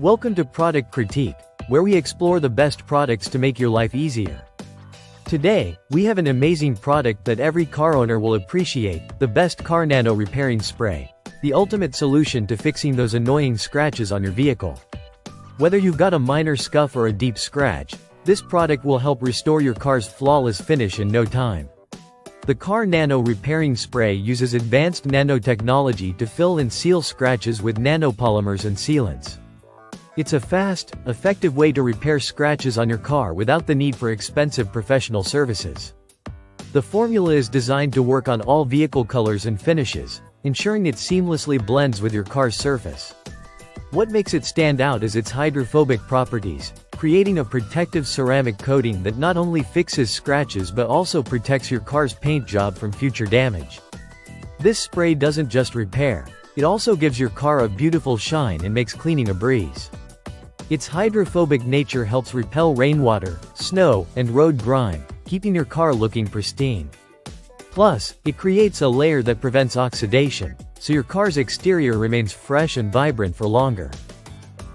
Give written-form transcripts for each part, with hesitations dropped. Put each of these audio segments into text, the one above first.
Welcome to Product Critique, where we explore the best products to make your life easier. Today, we have an amazing product that every car owner will appreciate, the best car Nano repairing spray. The ultimate solution to fixing those annoying scratches on your vehicle. Whether you've got a minor scuff or a deep scratch, this product will help restore your car's flawless finish in no time. The Car Nano repairing spray uses advanced nanotechnology to fill and seal scratches with nanopolymers and sealants. It's a fast, effective way to repair scratches on your car without the need for expensive professional services. The formula is designed to work on all vehicle colors and finishes, ensuring it seamlessly blends with your car's surface. What makes it stand out is its hydrophobic properties, creating a protective ceramic coating that not only fixes scratches but also protects your car's paint job from future damage. This spray doesn't just repair, it also gives your car a beautiful shine and makes cleaning a breeze. Its hydrophobic nature helps repel rainwater, snow, and road grime, keeping your car looking pristine. Plus, it creates a layer that prevents oxidation, so your car's exterior remains fresh and vibrant for longer.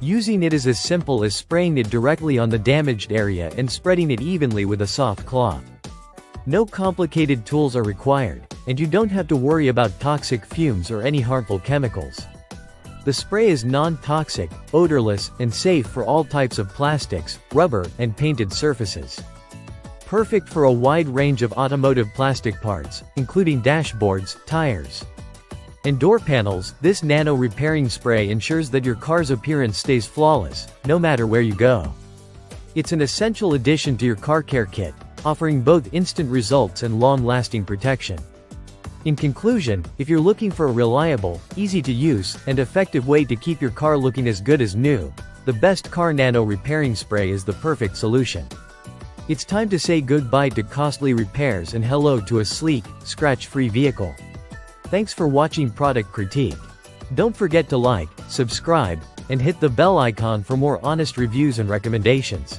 Using it is as simple as spraying it directly on the damaged area and spreading it evenly with a soft cloth. No complicated tools are required, and you don't have to worry about toxic fumes or any harmful chemicals. The spray is non-toxic, odorless, and safe for all types of plastics, rubber, and painted surfaces. Perfect for a wide range of automotive plastic parts, including dashboards, tires, and door panels. This nano repairing spray ensures that your car's appearance stays flawless, no matter where you go. It's an essential addition to your car care kit, offering both instant results and long-lasting protection. In conclusion, if you're looking for a reliable, easy-to-use, and effective way to keep your car looking as good as new, the best Car Nano repairing spray is the perfect solution. It's time to say goodbye to costly repairs and hello to a sleek, scratch-free vehicle. Thanks for watching Product Critique. Don't forget to like, subscribe, and hit the bell icon for more honest reviews and recommendations.